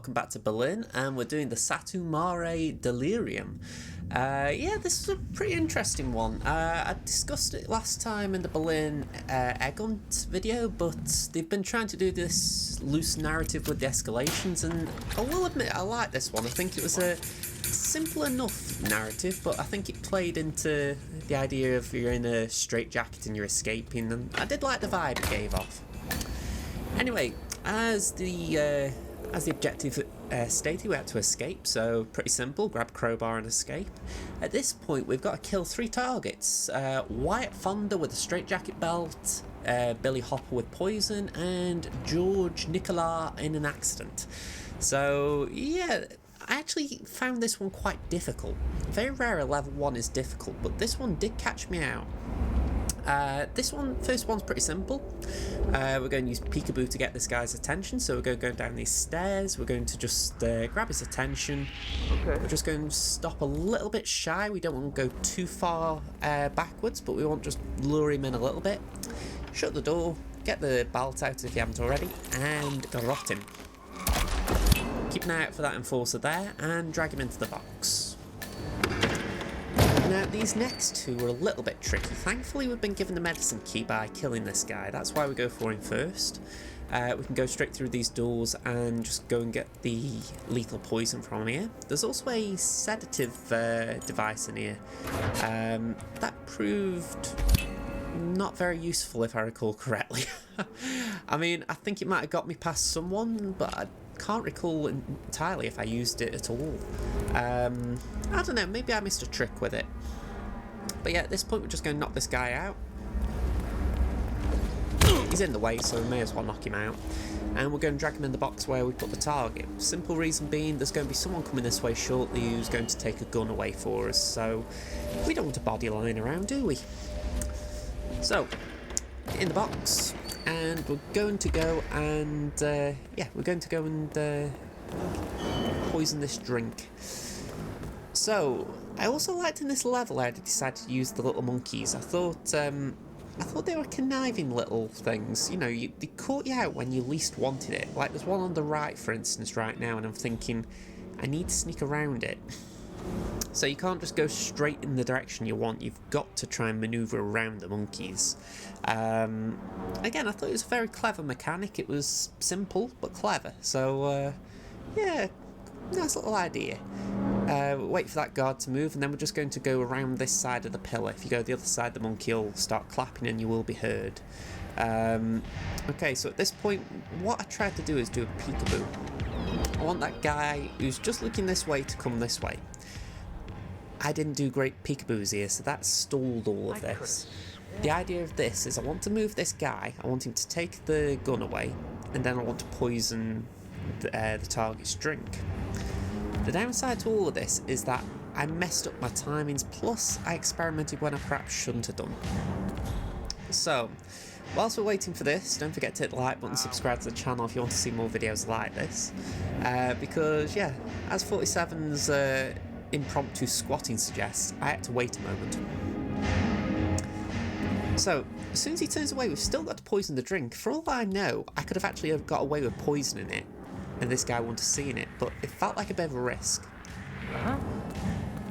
welcome back to Berlin, and we're doing the Satu Mare Delirium. Yeah, this is a pretty interesting one. I discussed it last time in the Berlin egg hunt video, but they've been trying to do this loose narrative with the escalations, and I will admit I like this one. I think it was a simple enough narrative, but I think it played into the idea of you're in a straitjacket and you're escaping, and I did like the vibe it gave off. Anyway, as the objective stated, we had to escape, so pretty simple, grab crowbar and escape. At this point we've got to kill 3 targets, Wyatt Fonda with a straitjacket belt, Billy Hopper with poison, and George Nicola in an accident. So yeah, I actually found this one quite difficult. Very rare a level 1 is difficult, but this one did catch me out. First one's pretty simple. We're going to use peekaboo to get this guy's attention, so we're going to go down these stairs. We're going to just grab his attention. Okay. We're just going to stop a little bit shy. We don't want to go too far backwards, but we want to just lure him in a little bit. Shut the door, get the belt out if you haven't already, and garrot him. Keep an eye out for that enforcer there, and drag him into the box. Now, these next two were a little bit tricky. Thankfully, we've been given the medicine key by killing this guy. That's why we go for him first. We can go straight through these doors and just go and get the lethal poison from here. There's also a sedative device in here. That proved not very useful, if I recall correctly. I mean, I think it might have got me past someone, but I can't recall entirely if I used it at all. I don't know, maybe I missed a trick with it. But yeah, at this point we're just going to knock this guy out. He's in the way, so we may as well knock him out. And we're going to drag him in the box where we put the target. Simple reason being, there's going to be someone coming this way shortly who's going to take a gun away for us, so we don't want a body lying around, do we? So, in the box, and we're going to go and poison this drink. So I also liked in this level I decided to use the little monkeys. I thought they were conniving little things. You know, they caught you out when you least wanted it. Like there's one on the right, for instance, right now, and I'm thinking I need to sneak around it. So you can't just go straight in the direction you want, you've got to try and manoeuvre around the monkeys. Again, I thought it was a very clever mechanic. It was simple but clever, so yeah, nice little idea. Wait for that guard to move, and then we're just going to go around this side of the pillar. If you go the other side, the monkey will start clapping and you will be heard. Okay, so at this point, what I tried to do is do a peekaboo. I want that guy who's just looking this way to come this way. I didn't do great peekaboos here, so that stalled all of this. The idea of this is I want to move this guy, I want him to take the gun away, and then I want to poison the target's drink. The downside to all of this is that I messed up my timings, plus I experimented when I perhaps shouldn't have done. So, whilst we're waiting for this, don't forget to hit the like button, subscribe to the channel if you want to see more videos like this. Because, yeah, as 47's impromptu squatting suggests, I had to wait a moment. So, as soon as he turns away, we've still got to poison the drink. For all I know, I could have actually got away with poisoning it, and this guy wouldn't have seen it, but it felt like a bit of a risk.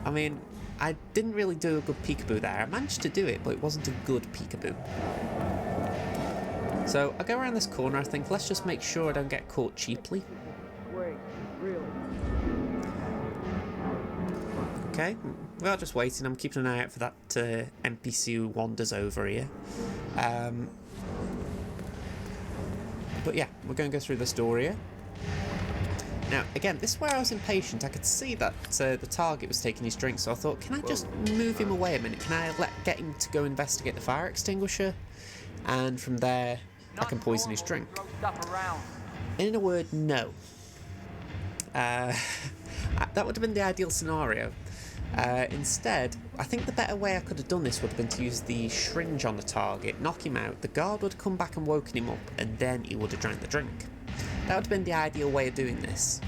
I mean, I didn't really do a good peekaboo there. I managed to do it, but it wasn't a good peekaboo. So, I'll go around this corner, I think. Let's just make sure I don't get caught cheaply. Wait, really? Okay, we are just waiting. I'm keeping an eye out for that NPC who wanders over here. But yeah, we're going to go through this door here. Now, again, this is where I was impatient. I could see that the target was taking his drink, so I thought, can I just move him away a minute? Can I get him to go investigate the fire extinguisher? And from there, I can poison his drink. In a word, no. That would have been the ideal scenario. Instead, I think the better way I could have done this would have been to use the syringe on the target, knock him out, the guard would have come back and woken him up, and then he would have drank the drink. That would have been the ideal way of doing this.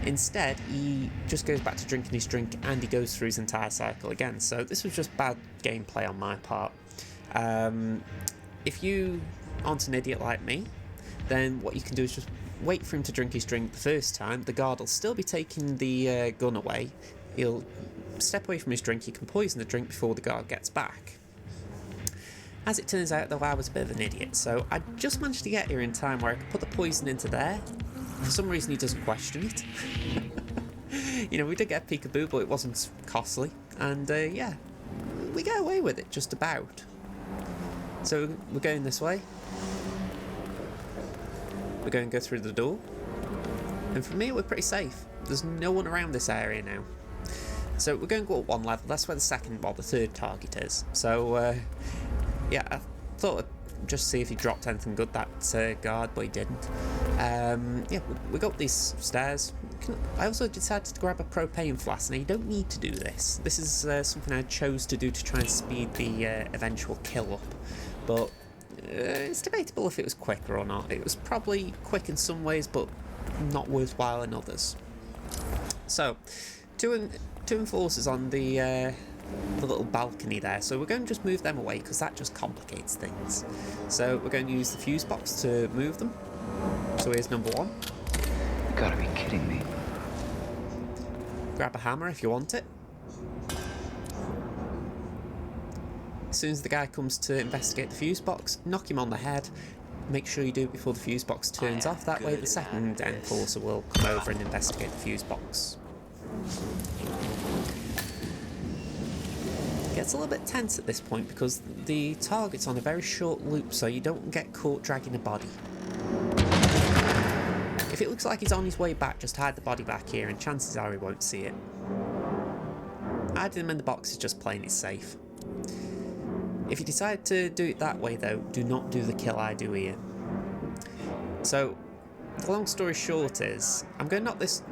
Instead, he just goes back to drinking his drink and he goes through his entire cycle again, so this was just bad gameplay on my part. If you aren't an idiot like me, then what you can do is just wait for him to drink his drink the first time, the guard will still be taking the gun away. He'll step away from his drink, he can poison the drink before the guard gets back. As it turns out, though, I was a bit of an idiot, so I just managed to get here in time where I could put the poison into there. For some reason, he doesn't question it. You know, we did get a peekaboo, but it wasn't costly. And, yeah, we get away with it, just about. So, we're going this way. We're going to go through the door. And from here, we're pretty safe. There's no one around this area now. So, we're going to go up one level. That's where the third target is. So, yeah, I thought I'd just see if he dropped anything good, that guard, but he didn't. Yeah, we go up these stairs. I also decided to grab a propane flask. Now, you don't need to do this. This is something I chose to do to try and speed the eventual kill up. But it's debatable if it was quicker or not. It was probably quick in some ways, but not worthwhile in others. So, two enforcers on the little balcony there, so we're going to just move them away because that just complicates things. So we're going to use the fuse box to move them. So here's number one. You gotta be kidding me. Grab a hammer if you want it. As soon as the guy comes to investigate the fuse box, knock him on the head. Make sure you do it before the fuse box turns off, that way the second enforcer will come over and investigate the fuse box. It gets a little bit tense at this point because the target's on a very short loop, so you don't get caught dragging a body. If it looks like he's on his way back, just hide the body back here and chances are he won't see it. Hiding him in the box is just playing it safe. If you decide to do it that way though, do not do the kill I do here. So, the long story short is, I'm going to knock this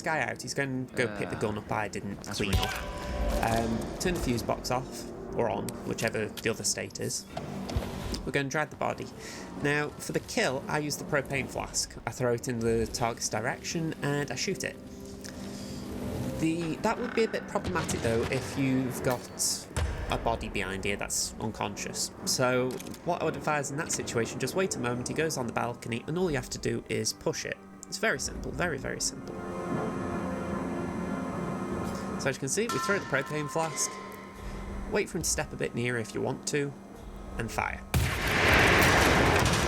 guy out. He's going to go pick the gun up I didn't clean up. Turn the fuse box off, or on, whichever the other state is. We're going to drag the body. Now, for the kill, I use the propane flask. I throw it in the target's direction and I shoot it. That would be a bit problematic though if you've got a body behind here that's unconscious. So what I would advise in that situation, just wait a moment, he goes on the balcony and all you have to do is push it. It's very simple, very, very simple. So as you can see, we throw the propane flask, wait for him to step a bit nearer if you want to, and fire.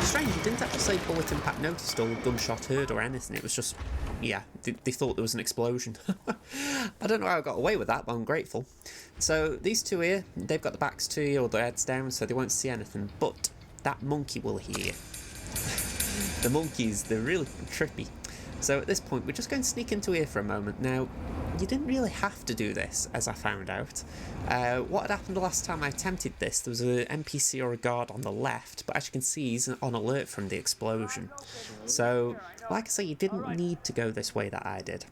Strange, it didn't actually say bullet impact noticed or gunshot heard or anything, it was just, yeah, they thought there was an explosion. I don't know how I got away with that, but I'm grateful. So these two here, they've got the backs to you or their heads down, so they won't see anything, but that monkey will hear. The monkeys, they're really trippy. So at this point, we're just going to sneak into here for a moment. Now, you didn't really have to do this, as I found out. What had happened the last time I attempted this, there was an NPC or a guard on the left, but as you can see, he's on alert from the explosion. So, like I say, you didn't need to go this way that I did.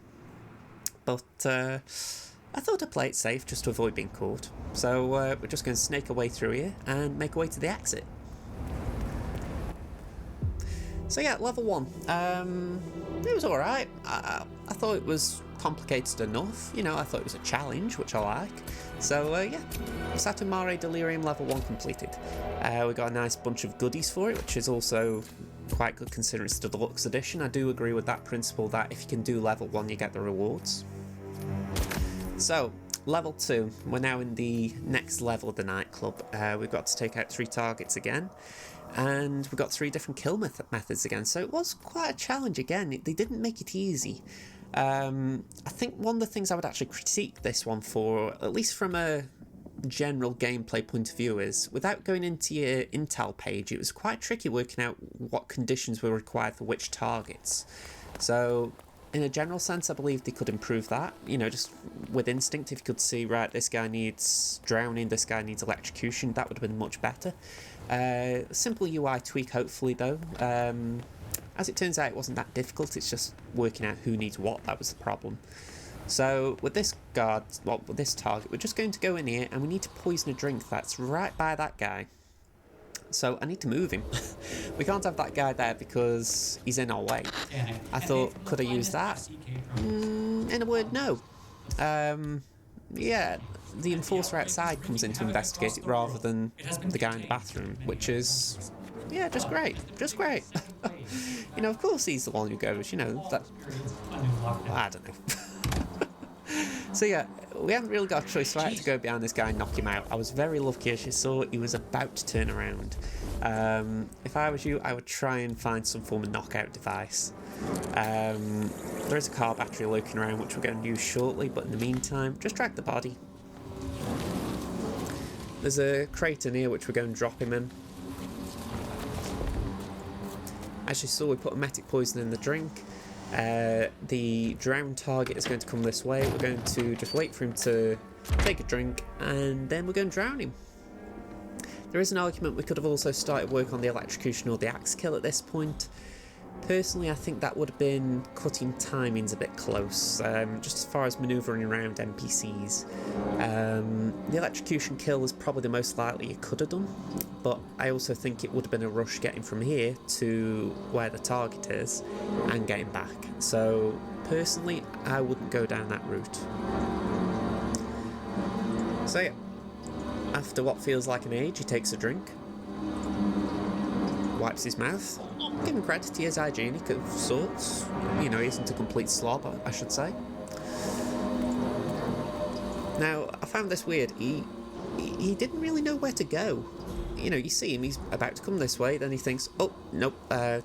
But, I thought I'd play it safe, just to avoid being caught. So, we're just going to snake our way through here, and make our way to the exit. So yeah, level 1. It was alright. I thought it was complicated enough. You know, I thought it was a challenge, which I like. So yeah, Satu Mare Delirium level 1 completed. We got a nice bunch of goodies for it, which is also quite good considering it's the deluxe edition. I do agree with that principle that if you can do level 1, you get the rewards. So, level 2, we're now in the next level of the nightclub. We've got to take out 3 targets again. And we got 3 different kill methods again, so it was quite a challenge again. They didn't make it easy. I think one of the things I would actually critique this one for, at least from a general gameplay point of view, is without going into your intel page, it was quite tricky working out what conditions were required for which targets. So in a general sense, I believe they could improve that. You know, just with instinct, if you could see, right, this guy needs drowning, this guy needs electrocution, that would have been much better. Simple UI tweak, hopefully, though. As it turns out, it wasn't that difficult, it's just working out who needs what, that was the problem. So, with this guard, well, with this target, we're just going to go in here, and we need to poison a drink that's right by that guy. So, I need to move him. We can't have that guy there because he's in our way. I thought, could I use that? In a word, no. Yeah, the enforcer outside comes in to investigate it rather than the guy in the bathroom, which is Yeah, just great. Just great. You know, of course he's the one who goes, you know, that... I don't know. So yeah, we haven't really got a choice, so I had to go behind this guy and knock him out. I was very lucky, as you saw, he was about to turn around. If I was you, I would try and find some form of knockout device. There is a car battery lurking around, which we're going to use shortly, but in the meantime, just drag the body. There's a crate in here, which we're going to drop him in. As you saw, we put emetic poison in the drink. The drowned target is going to come this way. We're going to just wait for him to take a drink, and then we're going to drown him. There is an argument we could have also started work on the electrocution or the axe kill at this point. Personally, I think that would have been cutting timings a bit close, just as far as manoeuvring around NPCs. The electrocution kill is probably the most likely you could have done, but I also think it would have been a rush getting from here to where the target is and getting back. So personally, I wouldn't go down that route. So yeah, after what feels like an age, he takes a drink, wipes his mouth. Give him credit, he is hygienic of sorts. You know, he isn't a complete slob, I should say. Now, I found this weird. He didn't really know where to go. You know, you see him, he's about to come this way, then he thinks, oh, nope,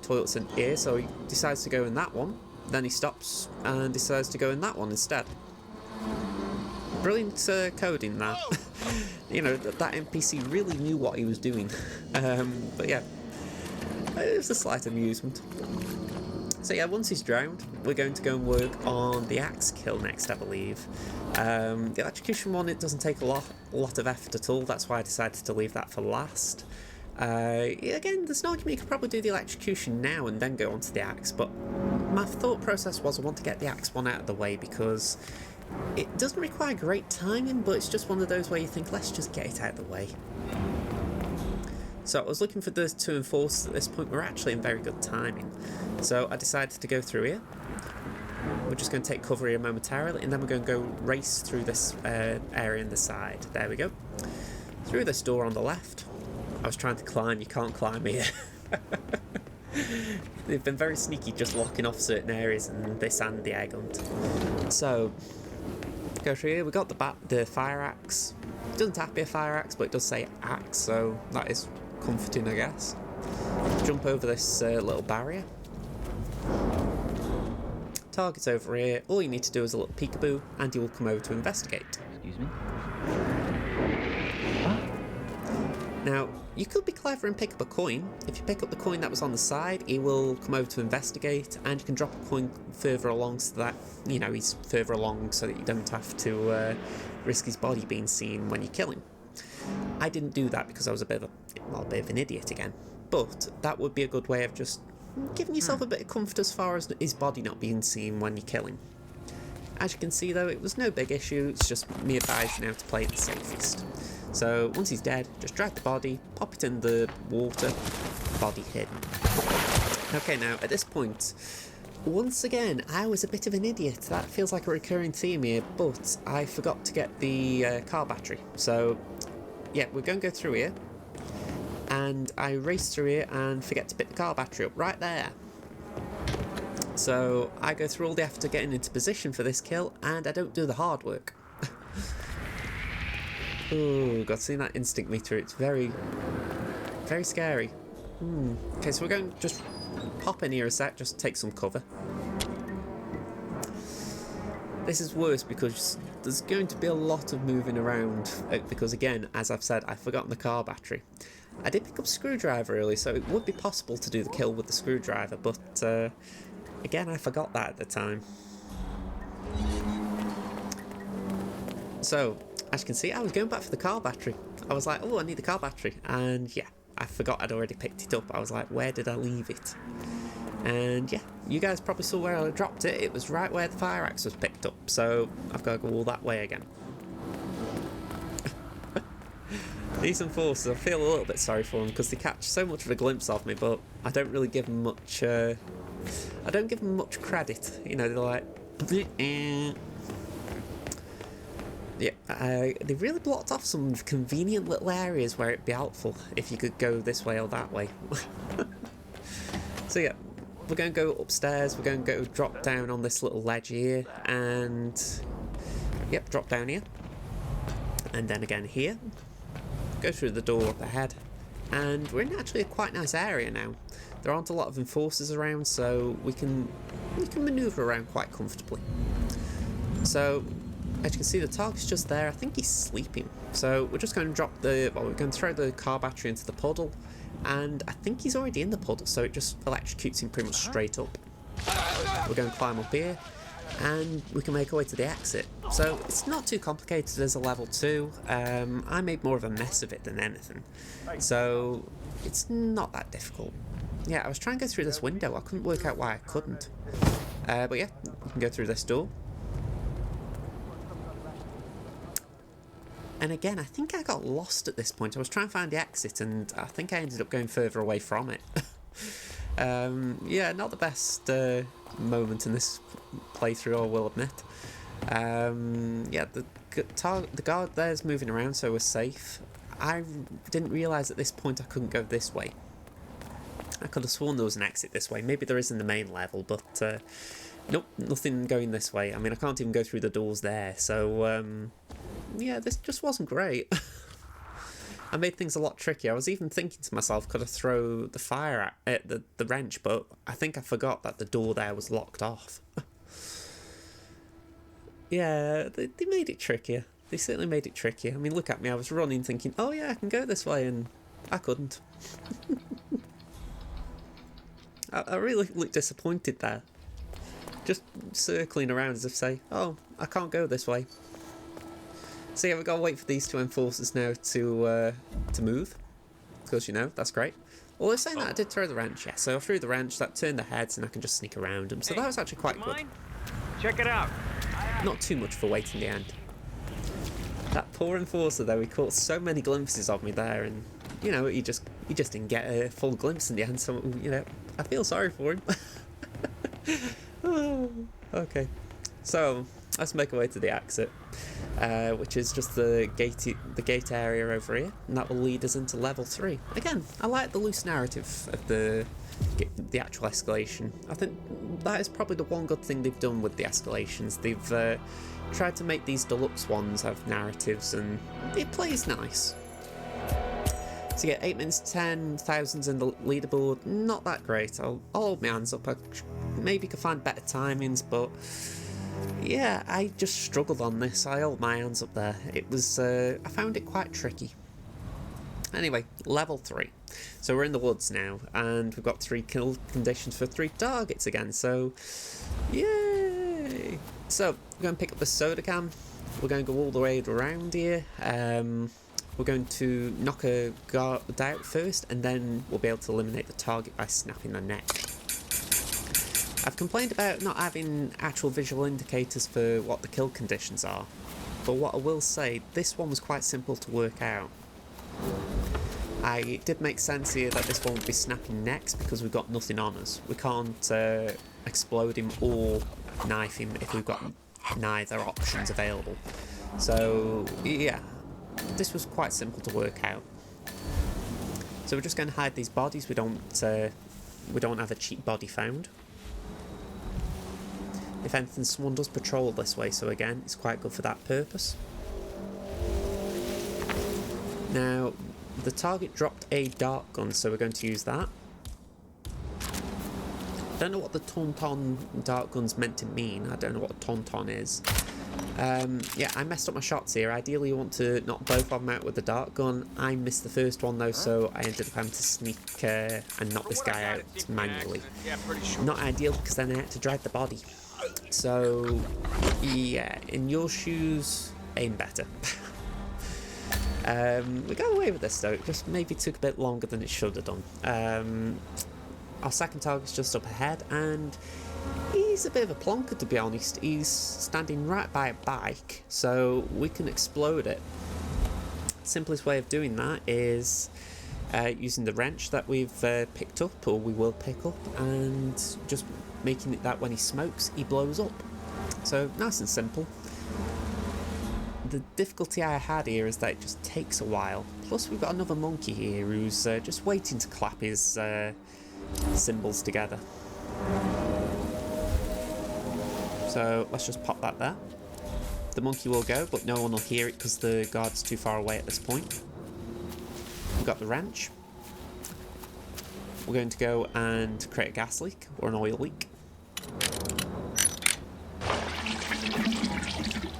toilet's in here, so he decides to go in that one. Then he stops and decides to go in that one instead. Brilliant coding, that. You know, that NPC really knew what he was doing. But yeah. It was a slight amusement. So yeah, once he's drowned, we're going to go and work on the axe kill next, I believe. The electrocution one, it doesn't take a lot of effort at all. That's why I decided to leave that for last. Again, there's an argument you could probably do the electrocution now and then go on to the axe, but my thought process was I want to get the axe one out of the way because it doesn't require great timing, but it's just one of those where you think, let's just get it out of the way. So I was looking for the two enforcers at this point. We're actually in very good timing. So I decided to go through here. We're just going to take cover here momentarily, and then we're going to go race through this area in the side. There we go. Through this door on the left. I was trying to climb. You can't climb here. They've been very sneaky, just locking off certain areas in this and the egg hunt. So, go through here. We got the fire axe. It doesn't have to be a fire axe, but it does say axe, so that is comforting, I guess. Jump over this little barrier. Target's over here. All you need to do is a little peekaboo, and he will come over to investigate. Excuse me? Now, you could be clever and pick up a coin. If you pick up the coin that was on the side, he will come over to investigate, and you can drop a coin further along so that, you know, he's further along so that you don't have to risk his body being seen when you kill him. I didn't do that because I was a bit of an idiot again, but that would be a good way of just giving yourself a bit of comfort as far as his body not being seen when you kill him. As you can see though, it was no big issue, it's just me advising how to play it the safest. So once he's dead, just drag the body, pop it in the water, body hidden. Okay, now at this point, once again, I was a bit of an idiot. That feels like a recurring theme here, but I forgot to get the car battery. So yeah, we're going to go through here, and I race through here and forget to pick the car battery up right there. So I go through all the effort of getting into position for this kill, and I don't do the hard work. Oh, got to see that instinct meter. It's very, very scary. Okay, so we're going to just pop in here a sec, just take some cover. This is worse because there's going to be a lot of moving around because, again, as I've said, I've forgotten the car battery. I did pick up a screwdriver early, so it would be possible to do the kill with the screwdriver, but again, I forgot that at the time. So, as you can see, I was going back for the car battery. I was like, oh, I need the car battery, and yeah, I forgot I'd already picked it up. I was like, where did I leave it? And yeah, you guys probably saw where I dropped it. It was right where the fire axe was picked up, so I've got to go all that way again. These enforcers, I feel a little bit sorry for them because they catch so much of a glimpse of me, but I don't really give them much. I don't give them much credit. You know, they're like. Yeah, they really blocked off some convenient little areas where it'd be helpful if you could go this way or that way. So yeah, we're going to go upstairs, we're going to go drop down on this little ledge here, and yep, drop down here. And then again here, go through the door up ahead, and we're in actually a quite nice area now. There aren't a lot of enforcers around, so we can manoeuvre around quite comfortably. So as you can see, the target's just there. I think he's sleeping. So we're just going to drop we're going to throw the car battery into the puddle, and I think he's already in the puddle, so it just electrocutes him pretty much straight up. We're going to climb up here, and we can make our way to the exit. So it's not too complicated as a level 2. I made more of a mess of it than anything, so it's not that difficult. Yeah, I was trying to go through this window. I couldn't work out why I couldn't. But yeah, you can go through this door. And again, I think I got lost at this point. I was trying to find the exit, and I think I ended up going further away from it. Yeah, not the best moment in this playthrough, I will admit. Yeah, the guard there's moving around, so we're safe. I didn't realise at this point I couldn't go this way. I could have sworn there was an exit this way. Maybe there is in the main level, but nope, nothing going this way. I mean, I can't even go through the doors there, so yeah, this just wasn't great. I made things a lot trickier. I was even thinking to myself, could I throw the fire at the wrench, but I think I forgot that the door there was locked off. Yeah, they made it trickier. They certainly made it trickier. I mean, look at me, I was running thinking, oh yeah, I can go this way, and I couldn't. I really looked disappointed there. Just circling around as if to say, oh, I can't go this way. So yeah, we've got to wait for these two enforcers now to move. Because, you know, that's great. Although saying that, I did throw the wrench, yeah. So I threw the wrench, that turned their heads, and I can just sneak around them. So that was actually quite good. Check it out. Not too much for wait in the end. That poor enforcer though, he caught so many glimpses of me there, and you know, he just didn't get a full glimpse in the end, so you know, I feel sorry for him. Oh, okay, so let's make our way to the exit, which is just the gate area over here, and that will lead us into level 3. Again, I like the loose narrative of the actual escalation. I think that is probably the one good thing they've done with the escalations. They've tried to make these deluxe ones have narratives, and it plays nice. So yeah, 8 minutes 10, thousands in the leaderboard, not that great. I'll hold my hands up. I maybe could find better timings, but yeah, I just struggled on this. I hold my hands up there. It was, I found it quite tricky. Anyway, level 3. So we're in the woods now, and we've got 3 kill conditions for 3 targets again, so yay! So, we're going to pick up the soda can. We're going to go all the way around here. We're going to knock a guard out first, and then we'll be able to eliminate the target by snapping their neck. I've complained about not having actual visual indicators for what the kill conditions are, but what I will say, this one was quite simple to work out. It did make sense here that this one would be snapping necks because we've got nothing on us. We can't explode him or knife him if we've got neither options available. So yeah, this was quite simple to work out. So we're just going to hide these bodies. We don't have a cheap body found. If anything, someone does patrol this way, so again, it's quite good for that purpose. Now, the target dropped a dart gun, so we're going to use that. I don't know what the tauntaun dart gun's meant to mean. I don't know what a tauntaun is. Yeah, I messed up my shots here. Ideally, you want to knock both of them out with the dart gun. I missed the first one though, so I ended up having to sneak and knock this guy out manually. Not ideal because then I had to drag the body. So yeah, in your shoes, aim better. We got away with this though. It just maybe took a bit longer than it should have done. Our second target's just up ahead, and he's a bit of a plonker, to be honest. He's standing right by a bike, so we can explode it. Simplest way of doing that is using the wrench that we've picked up, or we will pick up, and just making it that when he smokes, he blows up. So nice and simple. the difficulty I had here is that it just takes a while. Plus we've got another monkey here who's just waiting to clap his cymbals together. So let's just pop that there. The monkey will go, but no one will hear it because the guard's too far away at this point. We've got the wrench. We're going to go and create a gas leak or an oil leak.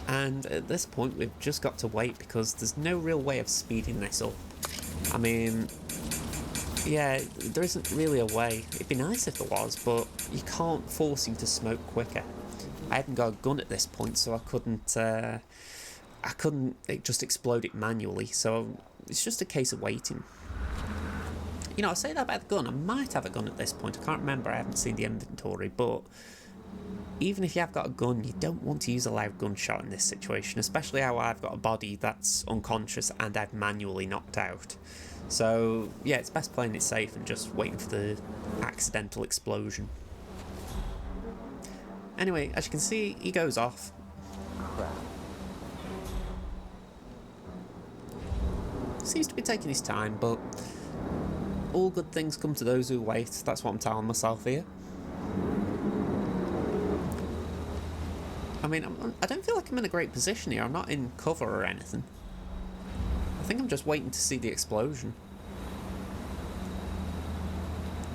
And at this point we've just got to wait because there's no real way of speeding this up. I mean, yeah, there isn't really a way. It'd be nice if there was, but you can't force him to smoke quicker. I hadn't got a gun at this point, so I couldn't just explode it manually, so it's just a case of waiting. You know, I say that about the gun, I might have a gun at this point, I can't remember, I haven't seen the inventory, but even if you have got a gun, you don't want to use a loud gunshot in this situation, especially how I've got a body that's unconscious and I've manually knocked out. So, yeah, it's best playing it safe and just waiting for the accidental explosion. Anyway, as you can see, he goes off. Crap. Seems to be taking his time, but all good things come to those who wait. That's what I'm telling myself here. I mean, I don't feel like I'm in a great position here. I'm not in cover or anything. I think I'm just waiting to see the explosion.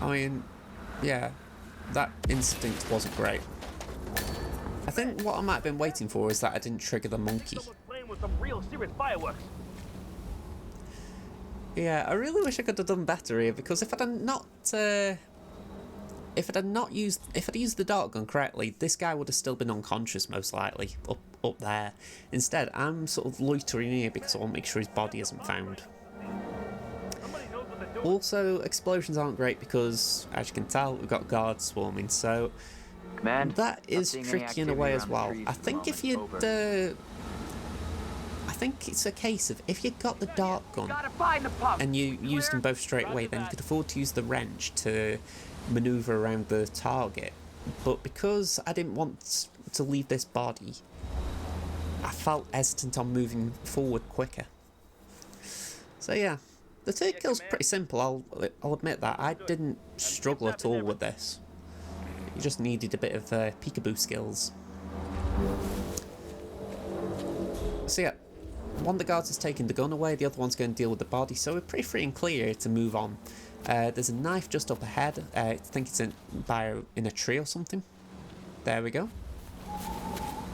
I mean, yeah, that instinct wasn't great. I think what I might have been waiting for is that I didn't trigger the monkey. With some real serious fireworks. Yeah, I really wish I could have done better here because if I'd used the dart gun correctly, this guy would have still been unconscious most likely up there. Instead, I'm sort of loitering here because I want to make sure his body isn't found. Also, explosions aren't great because, as you can tell, we've got guards swarming, so Command, that is tricky in a way as well. I think if you'd, I think it's a case of if you got the dart gun and you used them both straight away, then you could afford to use the wrench to maneuver around the target. But because I didn't want to leave this body, I felt hesitant on moving forward quicker. So yeah, the third kill's pretty simple, I'll admit that. I didn't struggle at all with this. You just needed a bit of peekaboo skills. So yeah, one of the guards has taken the gun away, the other one's going to deal with the body, so we're pretty free and clear to move on. There's a knife just up ahead. I think it's in a tree or something. There we go.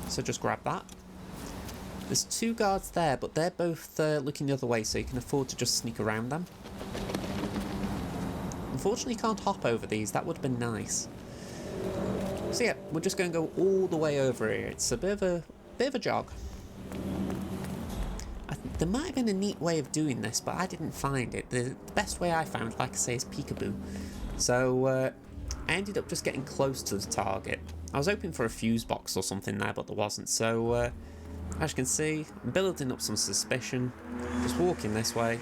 So just grab that. There's two guards there, but they're both looking the other way, so you can afford to just sneak around them. Unfortunately, you can't hop over these. That would have been nice. So yeah, we're just going to go all the way over here. It's a bit of a jog. There might have been a neat way of doing this, but I didn't find it. The best way I found, like I say, is peekaboo. So I ended up just getting close to the target. I was hoping for a fuse box or something there, but there wasn't. So as you can see, I'm building up some suspicion. Just walking this way.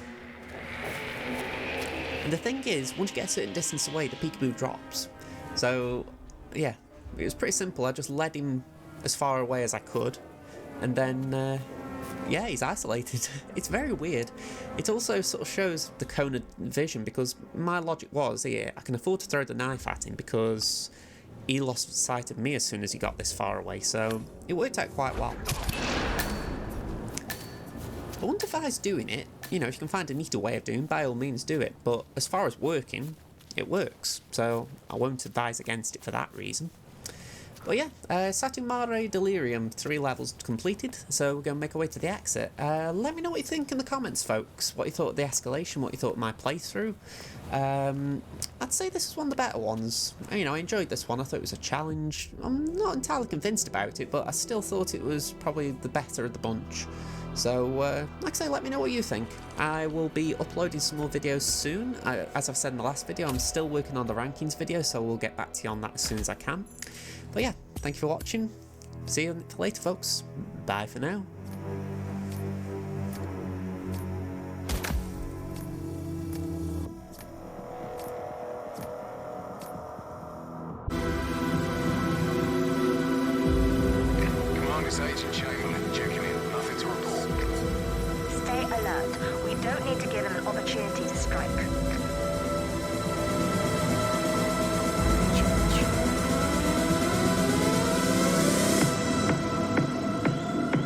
And the thing is, once you get a certain distance away, the peekaboo drops. So yeah, it was pretty simple. I just led him as far away as I could, and then yeah, he's isolated. It's very weird. It also sort of shows the cone of vision, because my logic was here, I can afford to throw the knife at him because he lost sight of me as soon as he got this far away, so it worked out quite well. I wonder if I was doing it, you know, if you can find a neater way of doing it, by all means do it, but as far as working, it works, so I won't advise against it for that reason. But yeah, Satu Mare Delirium, 3 levels completed, so we're going to make our way to the exit. Let me know what you think in the comments, folks. What you thought of the escalation, what you thought of my playthrough. I'd say this is one of the better ones. You know, I enjoyed this one. I thought it was a challenge. I'm not entirely convinced about it, but I still thought it was probably the better of the bunch. So, like I say, let me know what you think. I will be uploading some more videos soon. As I've said in the last video, I'm still working on the rankings video, so we'll get back to you on that as soon as I can. But yeah, thank you for watching. See you later, folks. Bye for now. Commander, Agent Chamberlain, checking in. Nothing to report. alert. We don't need to give them an opportunity to strike.